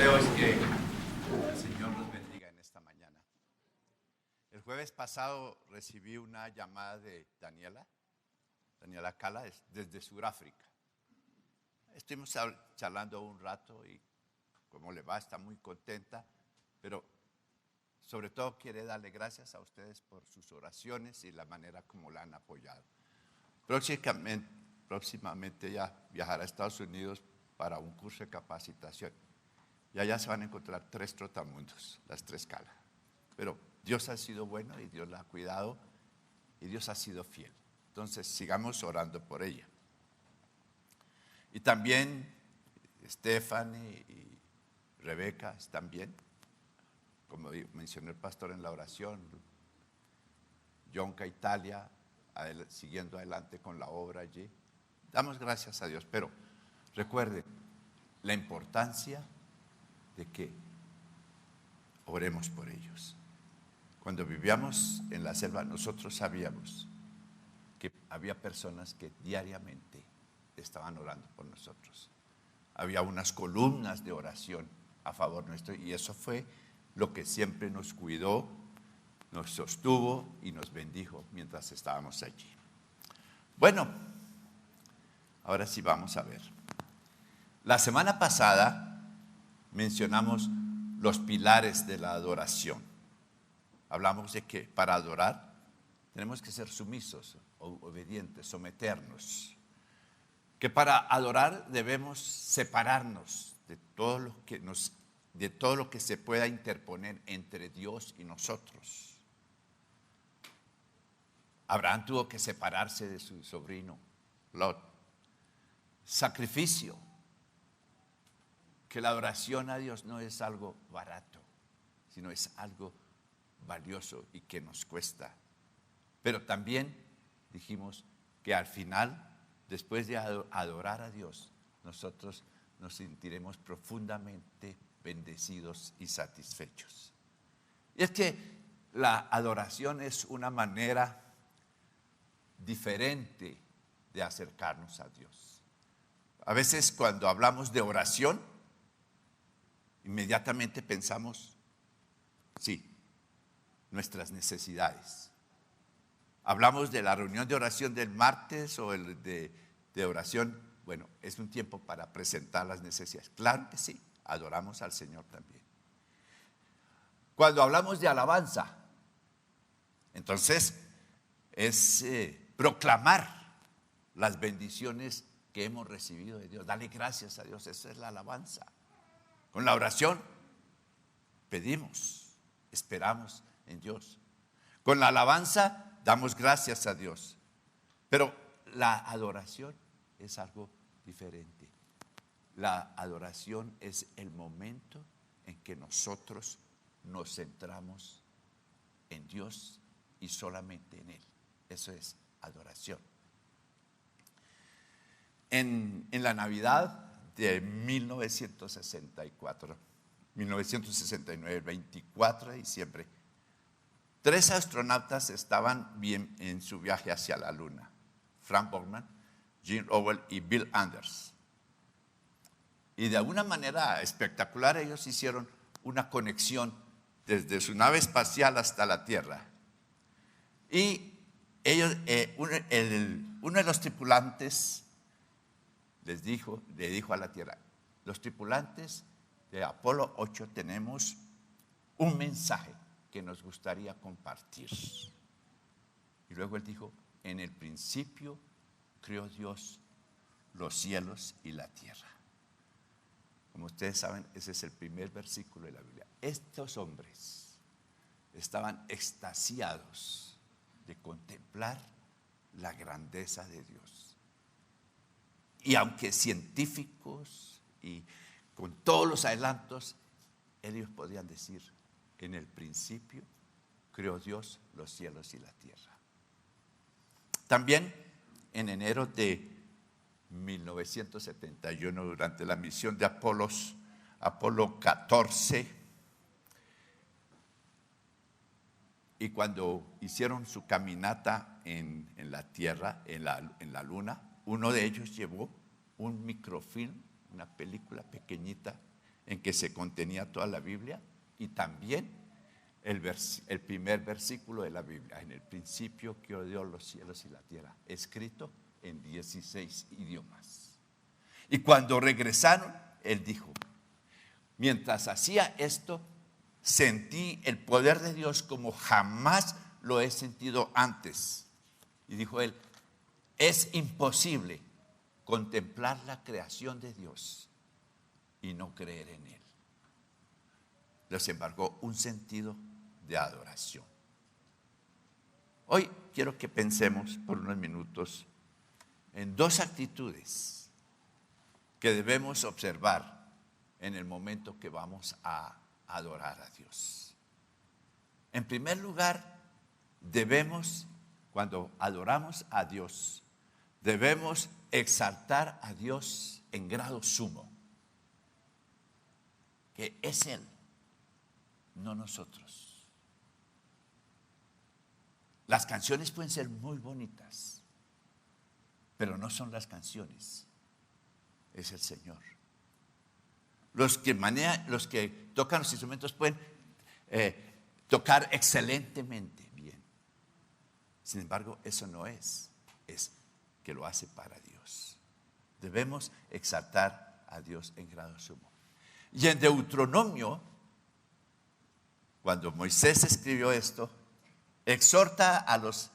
deseo es que el Señor nos bendiga en esta mañana. El jueves pasado recibí una llamada de Daniela Cala, desde Sudáfrica. Estuvimos charlando un rato y cómo le va, está muy contenta, pero sobre todo quiere darle gracias a ustedes por sus oraciones y la manera como la han apoyado. Próximamente ella viajará a Estados Unidos para un curso de capacitación. Y allá se van a encontrar 3 trotamundos, las 3 Calas. Pero Dios ha sido bueno y Dios la ha cuidado y Dios ha sido fiel. Entonces sigamos orando por ella. Y también Stephanie y Rebeca están bien. Como mencionó el pastor en la oración, Yonka Italia, siguiendo adelante con la obra allí. Damos gracias a Dios, pero recuerden la importancia de que oremos por ellos. Cuando vivíamos en la selva, nosotros sabíamos que había personas que diariamente estaban orando por nosotros. Había unas columnas de oración a favor nuestro y eso fue lo que siempre nos cuidó, nos sostuvo y nos bendijo mientras estábamos allí. Bueno, ahora sí vamos a ver. La semana pasada mencionamos los pilares de la adoración. Hablamos de que para adorar tenemos que ser sumisos, obedientes, someternos. Que para adorar debemos separarnos de todo lo que se pueda interponer entre Dios y nosotros. Abraham tuvo que separarse de su sobrino Lot. Sacrificio. Que la adoración a Dios no es algo barato, sino es algo valioso y que nos cuesta. Pero también dijimos que al final, después de adorar a Dios, nosotros nos sentiremos profundamente bendecidos y satisfechos. Y es que la adoración es una manera diferente de acercarnos a Dios. A veces cuando hablamos de oración, inmediatamente pensamos, sí, nuestras necesidades. Hablamos de la reunión de oración del martes o el de oración. Bueno, es un tiempo para presentar las necesidades. Claro que sí, adoramos al Señor también. Cuando hablamos de alabanza, entonces es proclamar las bendiciones que hemos recibido de Dios. Dale gracias a Dios, esa es la alabanza. Con la oración pedimos, esperamos en Dios. Con la alabanza damos gracias a Dios. Pero la adoración es algo diferente. La adoración es el momento en que nosotros nos centramos en Dios y solamente en Él. Eso es adoración. En la Navidad de 1969, el 24 de diciembre, 3 astronautas estaban bien en su viaje hacia la Luna: Frank Borman, Gene Lovell y Bill Anders. Y de alguna manera espectacular ellos hicieron una conexión desde su nave espacial hasta la Tierra. Y ellos, uno de los tripulantes le dijo a la Tierra: los tripulantes de Apolo 8 tenemos un mensaje que nos gustaría compartir. Y luego él dijo: en el principio creó Dios los cielos y la tierra. Como ustedes saben, ese es el primer versículo de la Biblia. Estos hombres estaban extasiados de contemplar la grandeza de Dios. Y aunque científicos y con todos los adelantos, ellos podían decir: en el principio creó Dios los cielos y la tierra. También en enero de 1971, durante la misión de Apolo 14, y cuando hicieron su caminata en la tierra, en la luna, uno de ellos llevó un microfilm, una película pequeñita en que se contenía toda la Biblia y también el primer versículo de la Biblia. En el principio creó Dios los cielos y la tierra, escrito en 16 idiomas. Y cuando regresaron, él dijo, mientras hacía esto, sentí el poder de Dios como jamás lo he sentido antes. Y dijo él, es imposible contemplar la creación de Dios y no creer en él. Les embargó un sentido de adoración. Hoy quiero que pensemos por unos minutos en dos actitudes que debemos observar en el momento que vamos a adorar a Dios. En primer lugar, cuando adoramos a Dios, debemos exaltar a Dios en grado sumo, que es Él, no nosotros. Las canciones pueden ser muy bonitas, pero no son las canciones, es el Señor. Los que tocan los instrumentos pueden tocar excelentemente bien. Sin embargo, eso no es que lo hace para Dios. Debemos exaltar a Dios en grado sumo. Y en Deuteronomio, cuando Moisés escribió esto, exhorta a los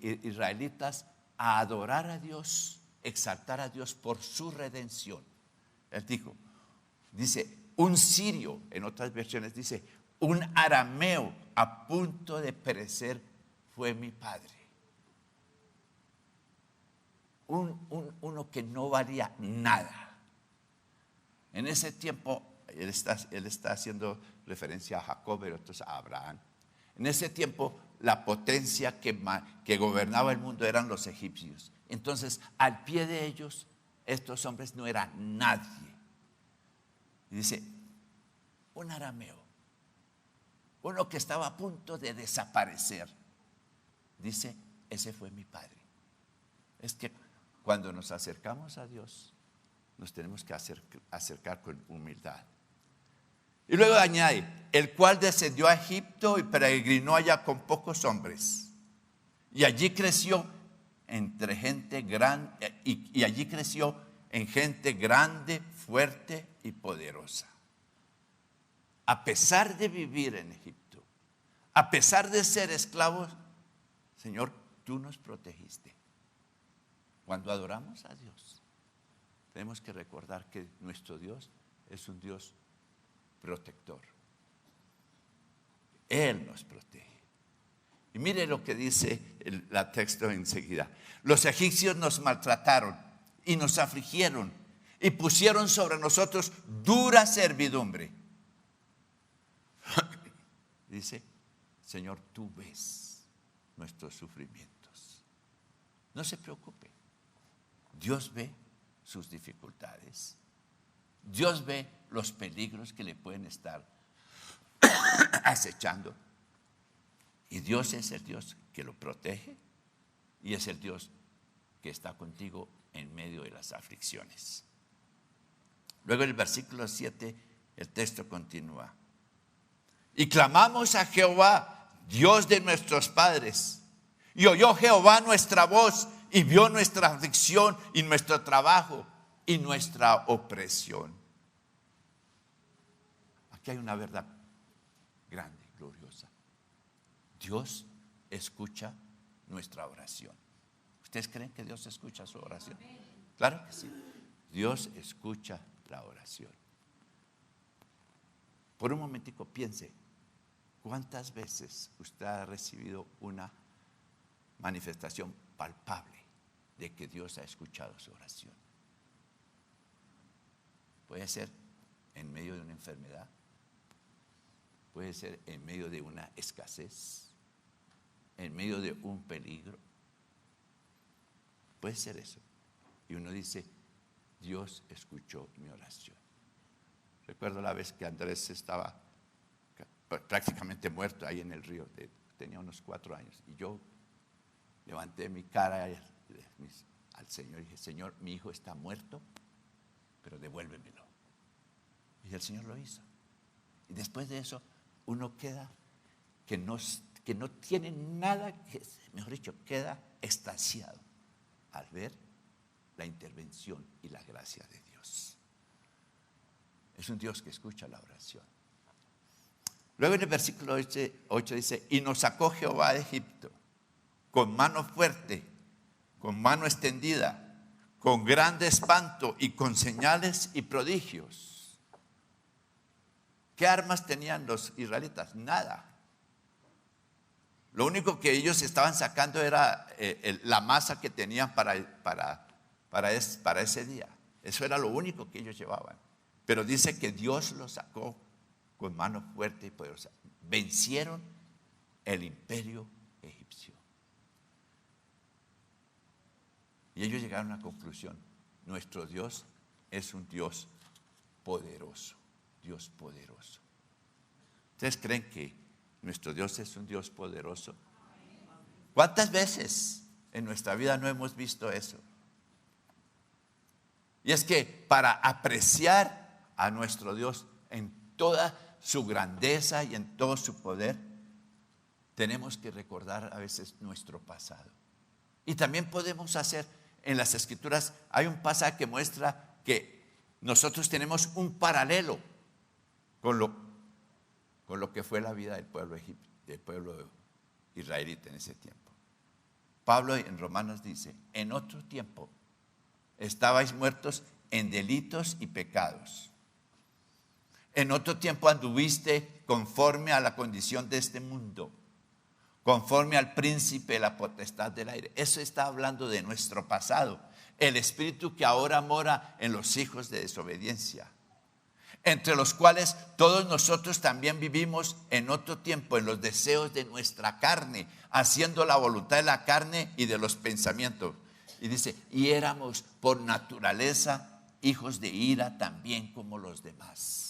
israelitas a adorar a Dios, exaltar a Dios por su redención. Él dice, un sirio, en otras versiones dice, un arameo a punto de perecer fue mi padre. Uno que no valía nada. En ese tiempo, él está haciendo referencia a Jacob, pero entonces a Abraham. En ese tiempo, la potencia que gobernaba el mundo eran los egipcios. Entonces, al pie de ellos, estos hombres no eran nadie. Y dice, un arameo, uno que estaba a punto de desaparecer. Dice, ese fue mi padre. Es que cuando nos acercamos a Dios, nos tenemos que acercar con humildad. Y luego añade, el cual descendió a Egipto y peregrinó allá con pocos hombres. Y allí creció entre gente grande, y allí creció en gente grande, fuerte y poderosa. A pesar de vivir en Egipto, a pesar de ser esclavos, Señor, tú nos protegiste. Cuando adoramos a Dios, tenemos que recordar que nuestro Dios es un Dios protector. Él nos protege. Y mire lo que dice el texto enseguida. Los egipcios nos maltrataron y nos afligieron y pusieron sobre nosotros dura servidumbre. Dice, Señor, tú ves nuestros sufrimientos. No se preocupe. Dios ve sus dificultades. Dios ve los peligros que le pueden estar acechando. Y Dios es el Dios que lo protege y es el Dios que está contigo en medio de las aflicciones. Luego en el versículo 7 el texto continúa. Y clamamos a Jehová, Dios de nuestros padres. Y oyó Jehová nuestra voz y vio nuestra aflicción y nuestro trabajo y nuestra opresión. Aquí hay una verdad grande, gloriosa. Dios escucha nuestra oración. ¿Ustedes creen que Dios escucha su oración? Claro que sí. Dios escucha la oración. Por un momentico piense, ¿cuántas veces usted ha recibido una manifestación palpable de que Dios ha escuchado su oración? Puede ser en medio de una enfermedad, puede ser en medio de una escasez, en medio de un peligro. Puede ser eso. Y uno dice, Dios escuchó mi oración. Recuerdo la vez que Andrés estaba prácticamente muerto ahí en el río, tenía unos 4 años, y yo levanté mi cara al Señor y dije, Señor, mi hijo está muerto, pero devuélvemelo. Y el Señor lo hizo. Y después de eso, uno queda que no tiene nada, mejor dicho, queda extasiado al ver la intervención y la gracia de Dios. Es un Dios que escucha la oración. Luego en el versículo 8 dice, y nos sacó Jehová de Egipto con mano fuerte, con mano extendida, con grande espanto y con señales y prodigios. ¿Qué armas tenían los israelitas? Nada. Lo único que ellos estaban sacando era la masa que tenían para ese día. Eso era lo único que ellos llevaban. Pero dice que Dios los sacó con mano fuerte y poderosa. Vencieron el imperio egipcio. Y ellos llegaron a la conclusión: nuestro Dios es un Dios poderoso. Dios poderoso. ¿Ustedes creen que nuestro Dios es un Dios poderoso? ¿Cuántas veces en nuestra vida no hemos visto eso? Y es que para apreciar a nuestro Dios en toda su grandeza y en todo su poder, tenemos que recordar a veces nuestro pasado. Y también podemos hacer, en las Escrituras hay un pasaje que muestra que nosotros tenemos un paralelo con lo que fue la vida del pueblo israelita en ese tiempo. Pablo en Romanos dice: en otro tiempo estabais muertos en delitos y pecados. En otro tiempo anduviste conforme a la condición de este mundo, conforme al príncipe de la potestad del aire. Eso está hablando de nuestro pasado, el espíritu que ahora mora en los hijos de desobediencia, entre los cuales todos nosotros también vivimos en otro tiempo en los deseos de nuestra carne, haciendo la voluntad de la carne y de los pensamientos. Y dice: y éramos por naturaleza hijos de ira también como los demás.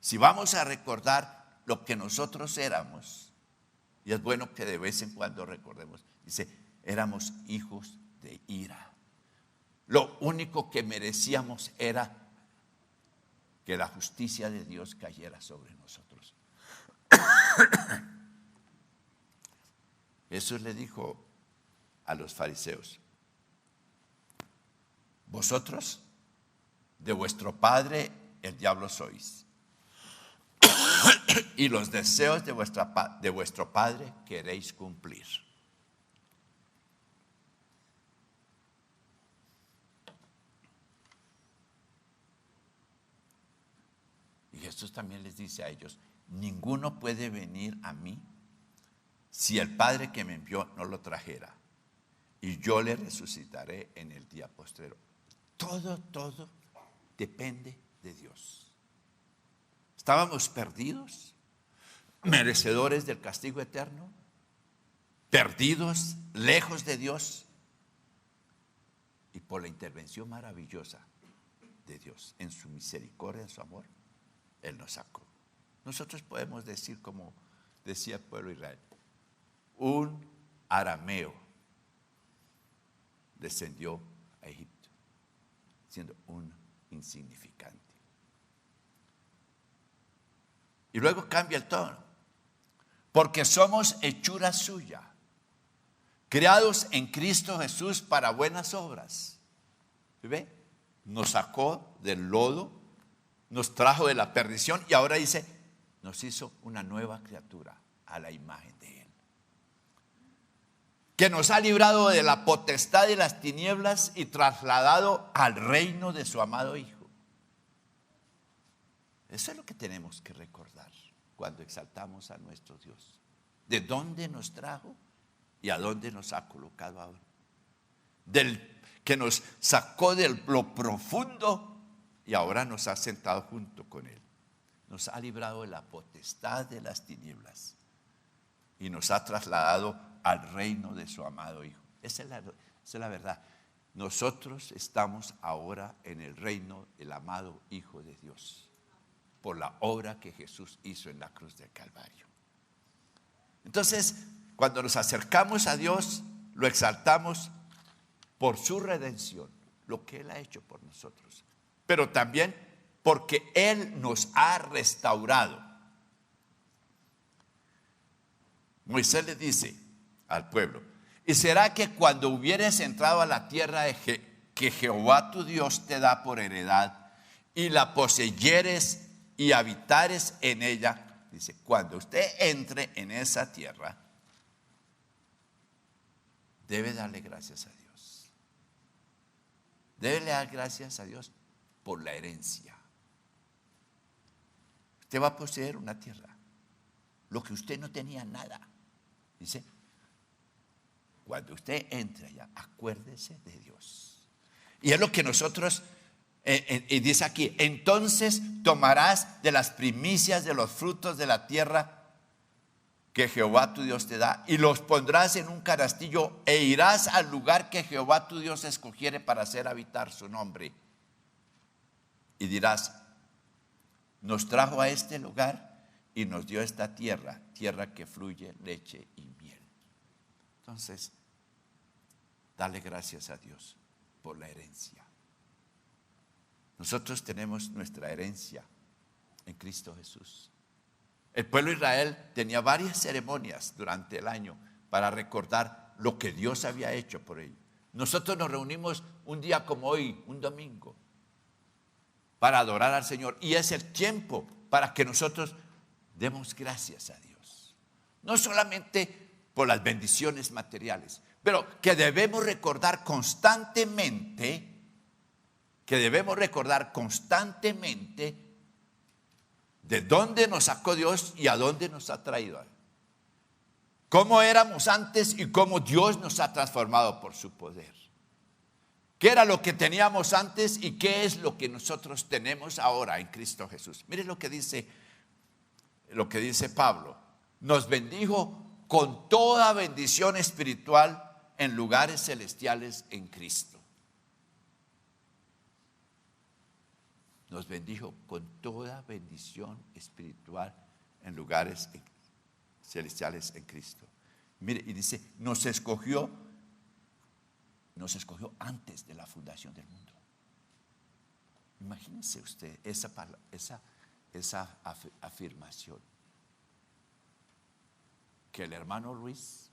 Si vamos a recordar lo que nosotros éramos, y es bueno que de vez en cuando recordemos, dice: éramos hijos de ira. Lo único que merecíamos era que la justicia de Dios cayera sobre nosotros. Jesús le dijo a los fariseos: vosotros de vuestro padre el diablo sois, y los deseos de vuestro padre queréis cumplir. Y Jesús también les dice a ellos: ninguno puede venir a mí si el Padre que me envió no lo trajera, y yo le resucitaré en el día postrero. Todo depende de Dios. Estábamos perdidos, merecedores del castigo eterno, perdidos, lejos de Dios, y por la intervención maravillosa de Dios, en su misericordia, en su amor, Él nos sacó. Nosotros podemos decir, como decía el pueblo de Israel: un arameo descendió a Egipto, siendo un insignificante. Y luego cambia el tono: porque somos hechura suya, creados en Cristo Jesús para buenas obras. ¿Ve? Nos sacó del lodo, nos trajo de la perdición, y ahora dice: nos hizo una nueva criatura a la imagen de Él, que nos ha librado de la potestad de las tinieblas y trasladado al reino de su amado Hijo. Eso es lo que tenemos que recordar cuando exaltamos a nuestro Dios: de dónde nos trajo y a dónde nos ha colocado ahora. Del que nos sacó de lo profundo y ahora nos ha sentado junto con Él. Nos ha librado de la potestad de las tinieblas y nos ha trasladado al reino de su amado Hijo. Esa es la verdad. Nosotros estamos ahora en el reino del amado Hijo de Dios, por la obra que Jesús hizo en la cruz del Calvario. Entonces, cuando nos acercamos a Dios, lo exaltamos por su redención, lo que Él ha hecho por nosotros, pero también porque Él nos ha restaurado. Moisés le dice al pueblo: ¿y será que cuando hubieres entrado a la tierra que Jehová tu Dios te da por heredad, y la poseyeres y habitares en ella? Dice, cuando usted entre en esa tierra, debe darle gracias a Dios. Debe dar gracias a Dios por la herencia. Usted va a poseer una tierra, lo que usted no tenía nada. Dice, cuando usted entre allá, acuérdese de Dios. Y es lo que nosotros, y dice aquí, entonces tomarás de las primicias de los frutos de la tierra que Jehová tu Dios te da, y los pondrás en un canastillo, e irás al lugar que Jehová tu Dios escogiere para hacer habitar su nombre. Y dirás, nos trajo a este lugar y nos dio esta tierra, tierra que fluye leche y miel. Entonces, dale gracias a Dios por la herencia. Nosotros tenemos nuestra herencia en Cristo Jesús. El pueblo de Israel tenía varias ceremonias durante el año para recordar lo que Dios había hecho por ellos. Nosotros nos reunimos un día como hoy, un domingo, para adorar al Señor. Y es el tiempo para que nosotros demos gracias a Dios. No solamente por las bendiciones materiales, pero que debemos recordar constantemente, de dónde nos sacó Dios y a dónde nos ha traído. Cómo éramos antes y cómo Dios nos ha transformado por su poder. ¿Qué era lo que teníamos antes y qué es lo que nosotros tenemos ahora en Cristo Jesús? Mire lo que dice Pablo. Nos bendijo con toda bendición espiritual en lugares celestiales en Cristo. Nos bendijo con toda bendición espiritual en lugares celestiales en Cristo. Mire, y dice, nos escogió antes de la fundación del mundo. Imagínense usted esa afirmación. Que el hermano Luis,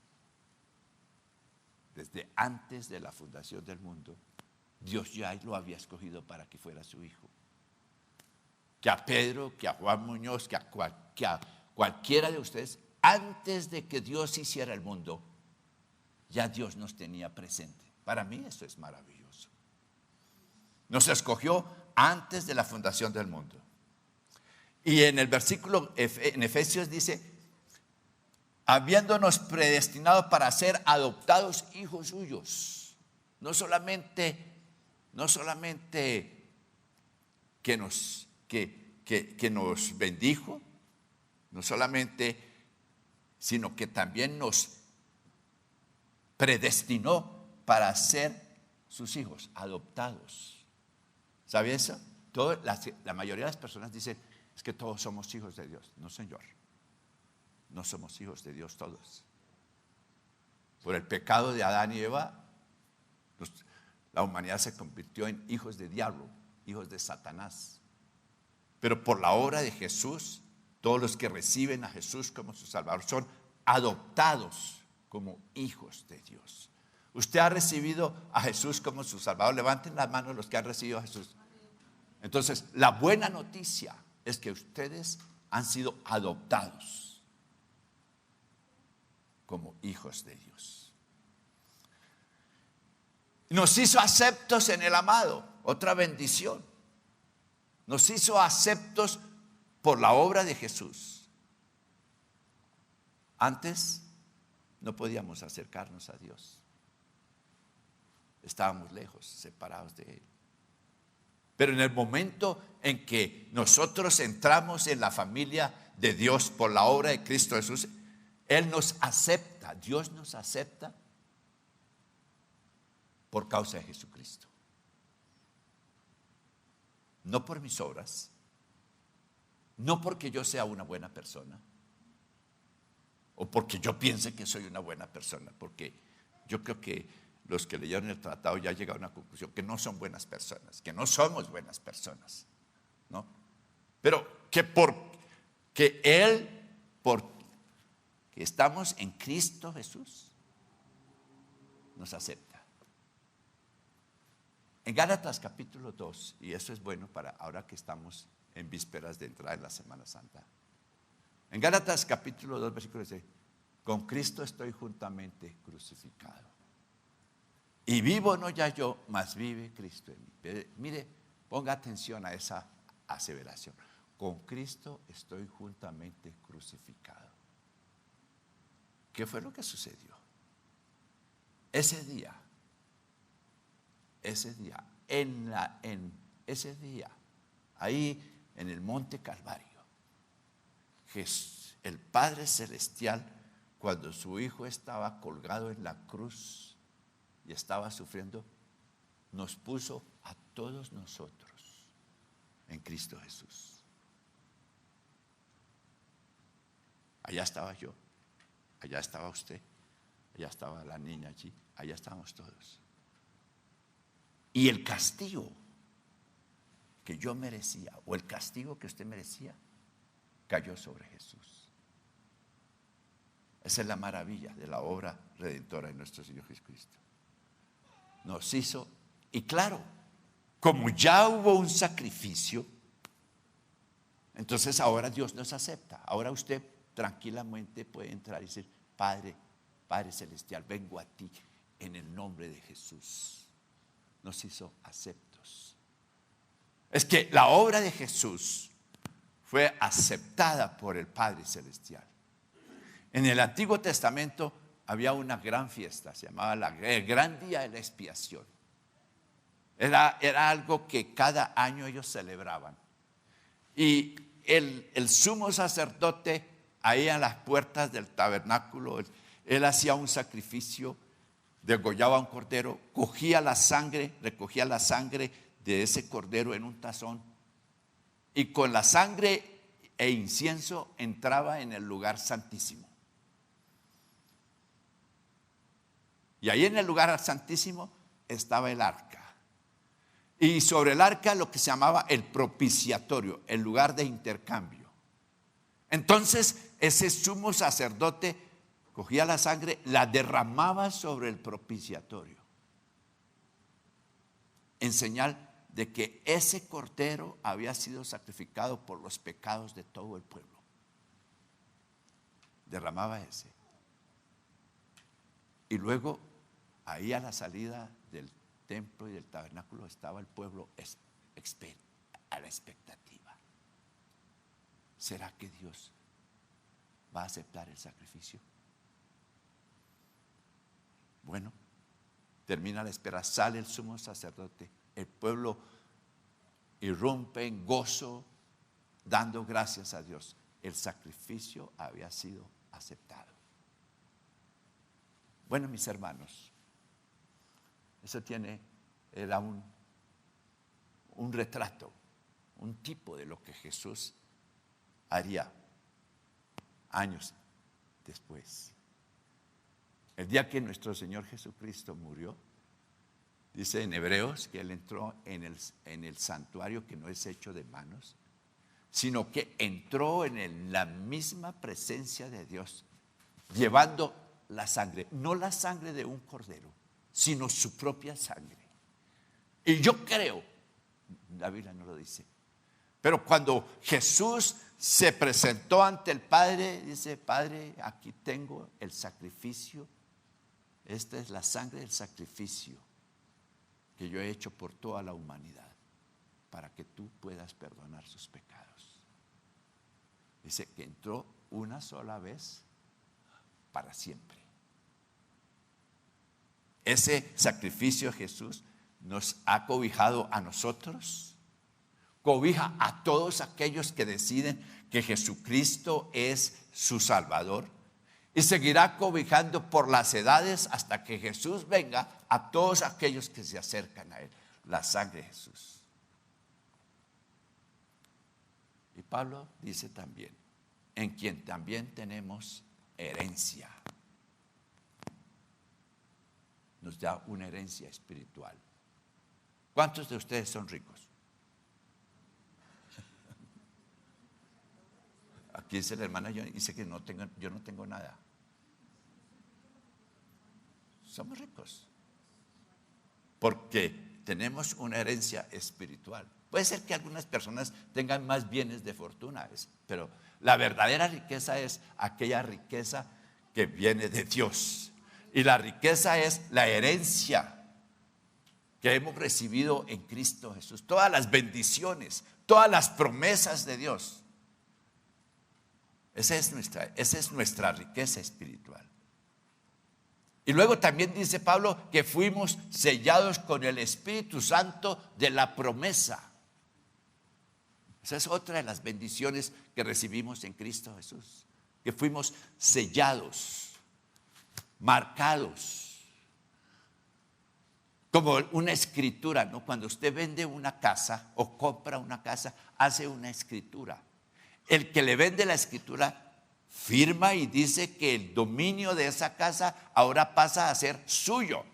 desde antes de la fundación del mundo, Dios ya lo había escogido para que fuera su hijo. Que a Pedro, que a Juan Muñoz, que a cualquiera de ustedes, antes de que Dios hiciera el mundo, ya Dios nos tenía presente. Para mí esto es maravilloso. Nos escogió antes de la fundación del mundo. Y en el versículo, en Efesios dice, habiéndonos predestinado para ser adoptados hijos suyos. No solamente que nos bendijo, no solamente, sino que también nos predestinó para ser sus hijos, adoptados. ¿Sabe eso? La mayoría de las personas dicen, es que todos somos hijos de Dios. No, señor. No somos hijos de Dios todos. Por el pecado de Adán y Eva, la humanidad se convirtió en hijos de diablo, hijos de Satanás. Pero por la obra de Jesús, todos los que reciben a Jesús como su Salvador son adoptados como hijos de Dios. ¿Usted ha recibido a Jesús como su Salvador? Levanten las manos los que han recibido a Jesús. Entonces, la buena noticia es que ustedes han sido adoptados como hijos de Dios. Nos hizo aceptos en el amado, otra bendición. Nos hizo aceptos por la obra de Jesús. Antes no podíamos acercarnos a Dios. Estábamos lejos, separados de Él. Pero en el momento en que nosotros entramos en la familia de Dios por la obra de Cristo Jesús, Él nos acepta, Dios nos acepta por causa de Jesucristo. No por mis obras, no porque yo sea una buena persona, o porque yo piense que soy una buena persona, porque yo creo que los que leyeron el tratado ya llegaron a una conclusión que no son buenas personas, que no somos buenas personas. ¿no? Pero que porque estamos en Cristo Jesús, nos acepta. En Gálatas capítulo 2, y eso es bueno para ahora que estamos en vísperas de entrar en la Semana Santa. En Gálatas capítulo 2, versículo 6, con Cristo estoy juntamente crucificado. Y vivo no ya yo, mas vive Cristo en mí. Mire, ponga atención a esa aseveración. Con Cristo estoy juntamente crucificado. ¿Qué fue lo que sucedió? Ese día, ahí en el monte Calvario, el Padre Celestial, cuando su Hijo estaba colgado en la cruz y estaba sufriendo, nos puso a todos nosotros en Cristo Jesús. Allá estaba yo, allá estaba usted, allá estaba la niña allí, allá estábamos todos. Y el castigo que yo merecía, o el castigo que usted merecía, cayó sobre Jesús. Esa es la maravilla de la obra redentora de nuestro Señor Jesucristo. Nos hizo, y claro, como ya hubo un sacrificio, entonces ahora Dios nos acepta. Ahora usted tranquilamente puede entrar y decir: Padre, Padre Celestial, vengo a ti en el nombre de Jesús. Nos hizo aceptos. Es que la obra de Jesús fue aceptada por el Padre Celestial. En el Antiguo Testamento había una gran fiesta, se llamaba el Gran Día de la Expiación. Era algo que cada año ellos celebraban. Y el sumo sacerdote, ahí a las puertas del tabernáculo, él hacía un sacrificio, degollaba un cordero, recogía la sangre de ese cordero en un tazón, y con la sangre e incienso entraba en el lugar santísimo. Y ahí en el lugar santísimo estaba el arca. Y sobre el arca lo que se llamaba el propiciatorio, el lugar de intercambio. Entonces ese sumo sacerdote cogía la sangre, la derramaba sobre el propiciatorio, en señal de que ese cordero había sido sacrificado por los pecados de todo el pueblo. Derramaba ese. Y luego, ahí a la salida del templo y del tabernáculo, estaba el pueblo a la expectativa. ¿Será que Dios va a aceptar el sacrificio? Bueno, termina la espera, sale el sumo sacerdote, el pueblo irrumpe en gozo, dando gracias a Dios. El sacrificio había sido aceptado. Bueno, mis hermanos, eso era un retrato, un tipo de lo que Jesús haría años después. El día que nuestro Señor Jesucristo murió, dice en Hebreos que Él entró en el santuario que no es hecho de manos, sino que entró en la misma presencia de Dios, llevando la sangre, no la sangre de un cordero, sino su propia sangre. Y yo creo, la Biblia no lo dice, pero cuando Jesús se presentó ante el Padre, dice: Padre, aquí tengo el sacrificio. Esta es la sangre del sacrificio que yo he hecho por toda la humanidad, para que tú puedas perdonar sus pecados. Dice que entró una sola vez para siempre. Ese sacrificio de Jesús nos ha cobijado a nosotros, cobija a todos aquellos que deciden que Jesucristo es su Salvador, y seguirá cobijando por las edades hasta que Jesús venga a todos aquellos que se acercan a Él. La sangre de Jesús. Y Pablo dice también: en quien también tenemos herencia. Nos da una herencia espiritual. ¿Cuántos de ustedes son ricos? Aquí dice la hermana, dice que yo no tengo nada. Somos ricos porque tenemos una herencia espiritual. Puede ser que algunas personas tengan más bienes de fortuna, pero la verdadera riqueza es aquella riqueza que viene de Dios. Y la riqueza es la herencia que hemos recibido en Cristo Jesús. Todas las bendiciones, todas las promesas de Dios. Esa es nuestra riqueza espiritual. Y luego también dice Pablo que fuimos sellados con el Espíritu Santo de la promesa. Esa es otra de las bendiciones que recibimos en Cristo Jesús. Que fuimos sellados, marcados. Como una escritura, ¿no? Cuando usted vende una casa o compra una casa, hace una escritura. El que le vende la escritura firma y dice que el dominio de esa casa ahora pasa a ser suyo.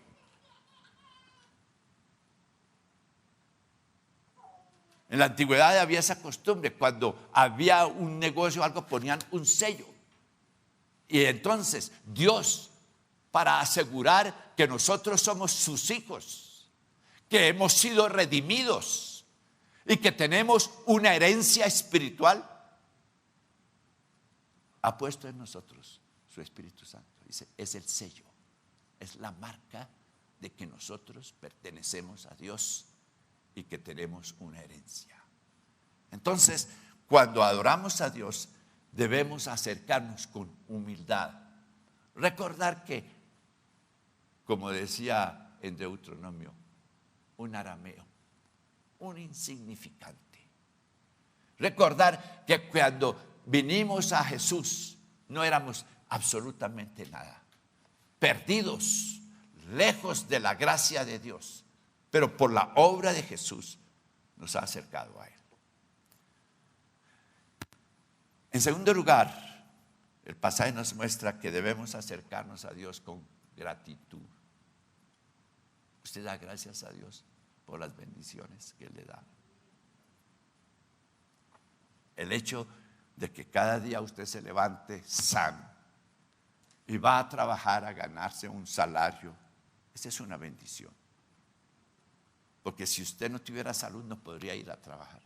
En la antigüedad había esa costumbre, cuando había un negocio o algo ponían un sello. Y entonces Dios, para asegurar que nosotros somos sus hijos, que hemos sido redimidos y que tenemos una herencia espiritual, ha puesto en nosotros su Espíritu Santo. Dice, es el sello, es la marca de que nosotros pertenecemos a Dios y que tenemos una herencia. Entonces, cuando adoramos a Dios, debemos acercarnos con humildad. Recordar que, como decía en Deuteronomio, un arameo, un insignificante. Recordar que cuando vinimos a Jesús, no éramos absolutamente nada, perdidos, lejos de la gracia de Dios, pero por la obra de Jesús nos ha acercado a Él. En segundo lugar, el pasaje nos muestra que debemos acercarnos a Dios con gratitud. Usted da gracias a Dios por las bendiciones que Él le da. El hecho de que cada día usted se levante sano y va a trabajar a ganarse un salario, esa es una bendición. Porque si usted no tuviera salud no podría ir a trabajar.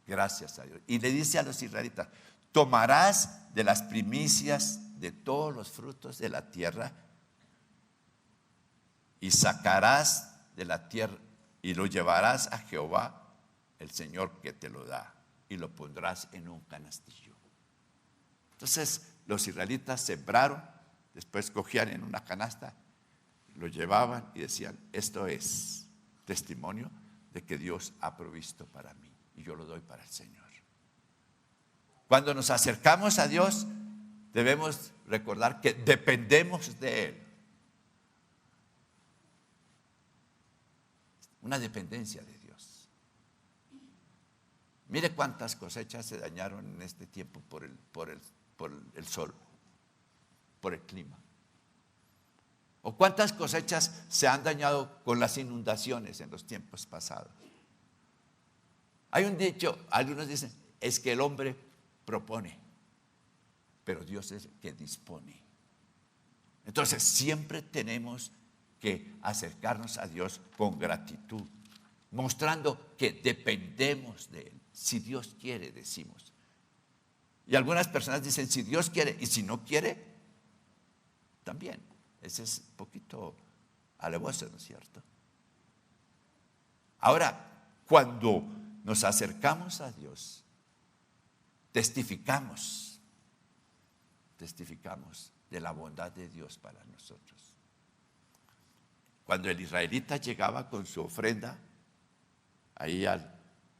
Gracias a Dios. Y le dice a los israelitas, tomarás de las primicias de todos los frutos de la tierra y sacarás de la tierra y lo llevarás a Jehová, el Señor que te lo da, y lo pondrás en un canastillo. Entonces los israelitas sembraron, después cogían en una canasta, lo llevaban y decían, esto es testimonio de que Dios ha provisto para mí y yo lo doy para el Señor. Cuando nos acercamos a Dios, debemos recordar que dependemos de Él. Una dependencia de Dios. Mire cuántas cosechas se dañaron en este tiempo por el sol, por el clima. O cuántas cosechas se han dañado con las inundaciones en los tiempos pasados. Hay un dicho, algunos dicen, es que el hombre propone, pero Dios es el que dispone. Entonces siempre tenemos que acercarnos a Dios con gratitud, mostrando que dependemos de Él. Si Dios quiere, decimos. Y algunas personas dicen, si Dios quiere, y si no quiere, también. Ese es un poquito alevoso, ¿no es cierto? Ahora, cuando nos acercamos a Dios, testificamos de la bondad de Dios para nosotros. Cuando el israelita llegaba con su ofrenda, ahí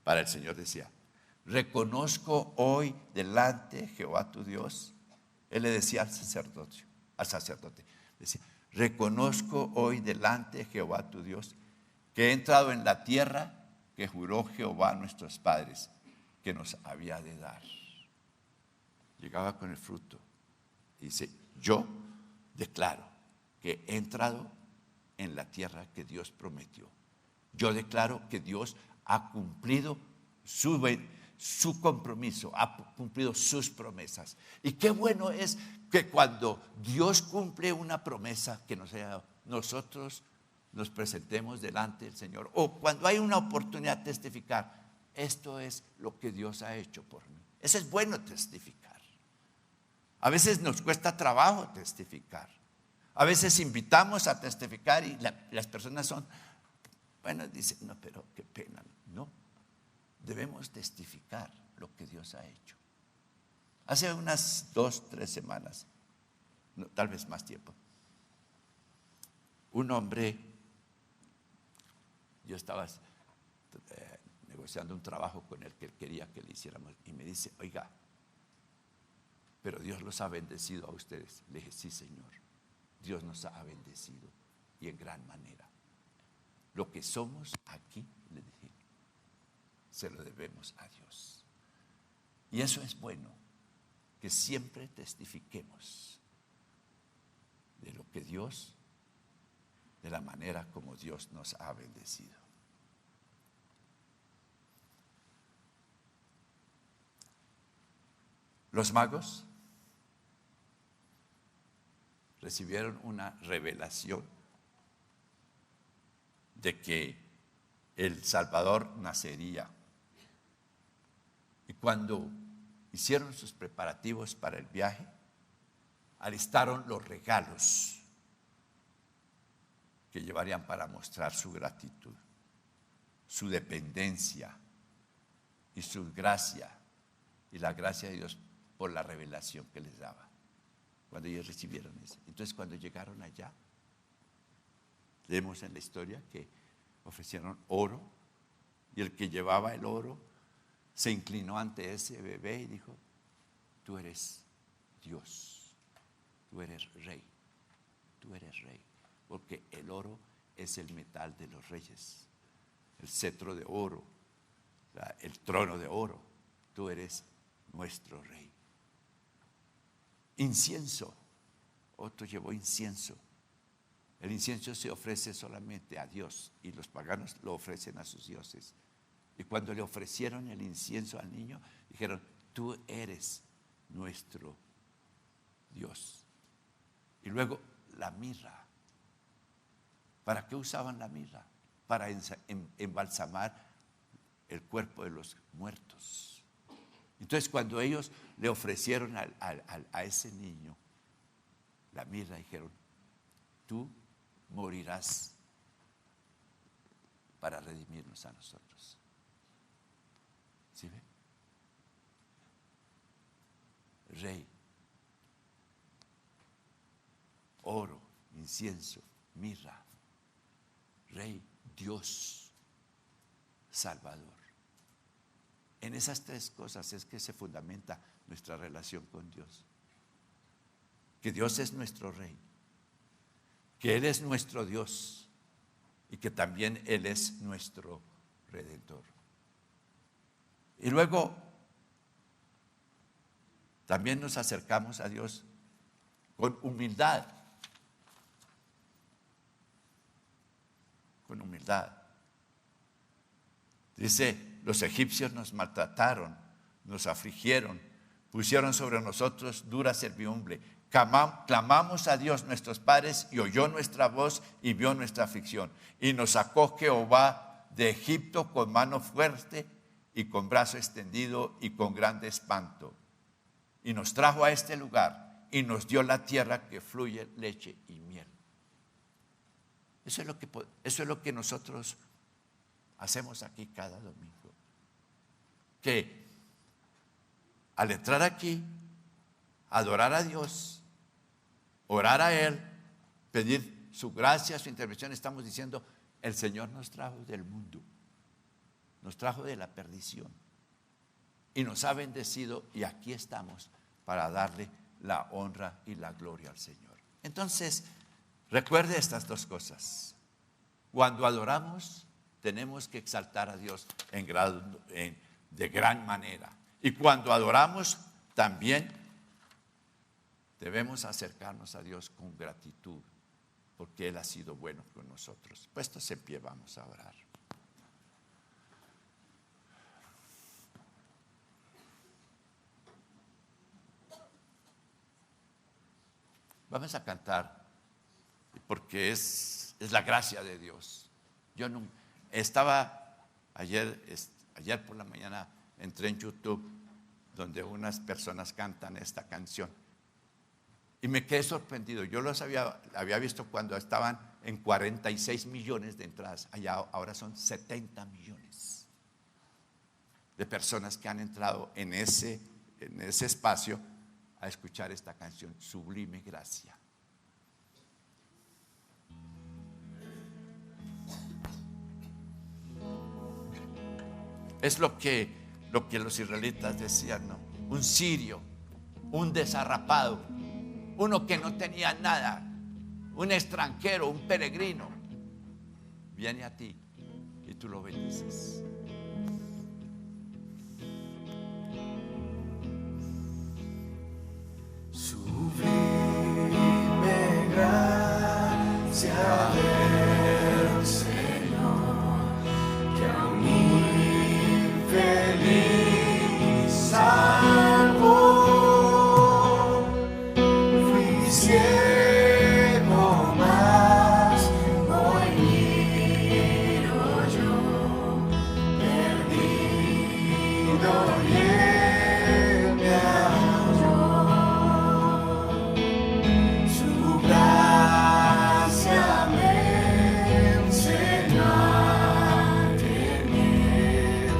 para el Señor decía, reconozco hoy delante de Jehová tu Dios. Él le decía al sacerdote, decía, reconozco hoy delante de Jehová tu Dios que he entrado en la tierra que juró Jehová a nuestros padres que nos había de dar. Llegaba con el fruto y dice, yo declaro que he entrado en la tierra que Dios prometió. Yo declaro que Dios ha cumplido su compromiso, ha cumplido sus promesas. Y qué bueno es que cuando Dios cumple una promesa que nos haya dado, nosotros nos presentemos delante del Señor, o cuando hay una oportunidad de testificar, esto es lo que Dios ha hecho por mí. Eso es bueno, testificar. A veces nos cuesta trabajo testificar. A veces invitamos a testificar y las personas son, bueno, dicen, no, pero qué pena. No, debemos testificar lo que Dios ha hecho. Hace unas 2, 3 semanas, no, tal vez más tiempo, un hombre, yo estaba negociando un trabajo con él que él quería que le hiciéramos, y me dice, oiga, pero Dios los ha bendecido a ustedes. Le dije, sí, Señor, Dios nos ha bendecido y en gran manera. Lo que somos aquí, le dije, se lo debemos a Dios. Y eso es bueno, que siempre testifiquemos de lo que Dios, de la manera como Dios nos ha bendecido. Los magos recibieron una revelación de que el Salvador nacería. Y cuando hicieron sus preparativos para el viaje, alistaron los regalos que llevarían para mostrar su gratitud, su dependencia y su gracia, y la gracia de Dios por la revelación que les daba cuando ellos recibieron eso. Entonces, cuando llegaron allá, leemos en la historia que ofrecieron oro, y el que llevaba el oro se inclinó ante ese bebé y dijo, tú eres Dios, tú eres rey, porque el oro es el metal de los reyes, el cetro de oro, el trono de oro, tú eres nuestro rey. Incienso, otro llevó incienso. El incienso se ofrece solamente a Dios y los paganos lo ofrecen a sus dioses. Y cuando le ofrecieron el incienso al niño, dijeron, tú eres nuestro Dios. Y luego la mirra. ¿Para qué usaban la mirra? Para embalsamar el cuerpo de los muertos. Entonces, cuando ellos le ofrecieron a ese niño la mirra, dijeron, tú morirás para redimirnos a nosotros. ¿Sí ve? Rey, oro, incienso, mirra, Rey, Dios, Salvador. En esas 3 cosas es que se fundamenta nuestra relación con Dios. Que Dios es nuestro Rey, que Él es nuestro Dios y que también Él es nuestro Redentor. Y luego también nos acercamos a Dios con humildad. Con humildad. Dice, los egipcios nos maltrataron, nos afligieron, pusieron sobre nosotros dura servidumbre. Clamamos a Dios nuestros padres y oyó nuestra voz y vio nuestra aflicción. Y nos sacó Jehová de Egipto con mano fuerte y con brazo extendido y con grande espanto. Y nos trajo a este lugar y nos dio la tierra que fluye leche y miel. Eso es lo que nosotros hacemos aquí cada domingo. Que al entrar aquí, adorar a Dios, orar a Él, pedir su gracia, su intervención, estamos diciendo, el Señor nos trajo del mundo, nos trajo de la perdición y nos ha bendecido, y aquí estamos para darle la honra y la gloria al Señor. Entonces, recuerde estas 2 cosas. Cuando adoramos, tenemos que exaltar a Dios de gran manera. Y cuando adoramos, también debemos acercarnos a Dios con gratitud, porque Él ha sido bueno con nosotros. Puestos en pie, vamos a orar. Vamos a cantar, porque es la gracia de Dios. Yo no, estaba ayer por la mañana, entré en YouTube, donde unas personas cantan esta canción. Y me quedé sorprendido. Yo los había visto cuando estaban en 46 millones de entradas. Allá ahora son 70 millones de personas que han entrado en ese espacio a escuchar esta canción, Sublime Gracia. Es lo que los israelitas decían, ¿no? Un sirio, un desarrapado, uno que no tenía nada, un extranjero, un peregrino, viene a ti y tú lo bendices. Sublime gracia del Señor, que a un infeliz salvó. Fui ciego, mas hoy miro yo, perdido y él me halló. Su gracia me enseñó a tener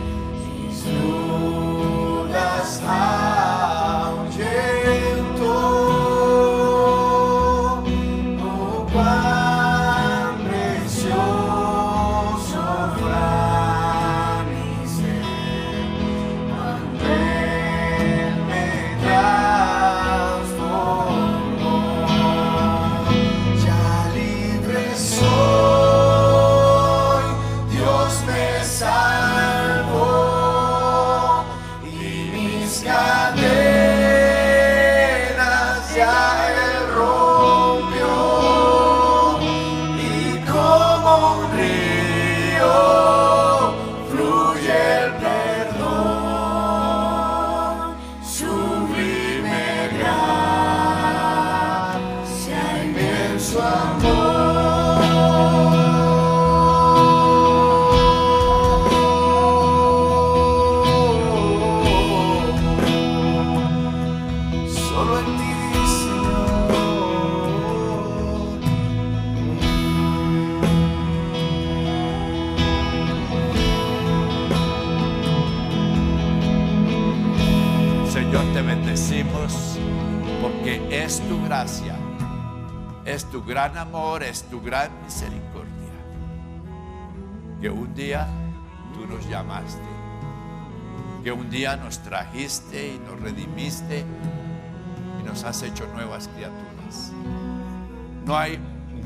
mis dudas ahuyentó. Oh, cuán precioso fue mi ser cuando Él me transformó. Ya libre soy, Dios me salvó y mis cadenas ya Él rompió, y como un río fluye el perdón. Sublime gracia, inmenso amor. Solo en ti, Señor, te bendecimos porque es tu gracia, es tu gran amor, es tu gran misericordia, que un día tú nos llamaste, que un día nos trajiste y nos redimiste y nos has hecho nuevas criaturas. No hay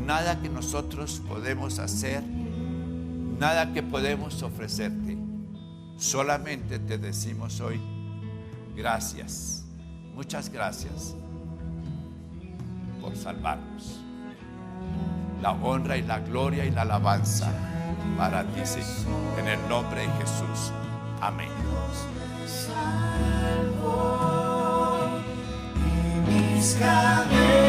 nada que nosotros podemos hacer, nada que podemos ofrecerte. Solamente te decimos hoy, gracias, muchas gracias por salvarnos. La honra y la gloria y la alabanza para ti, Señor, en el nombre de Jesús. Amén. salvó y mis cadenas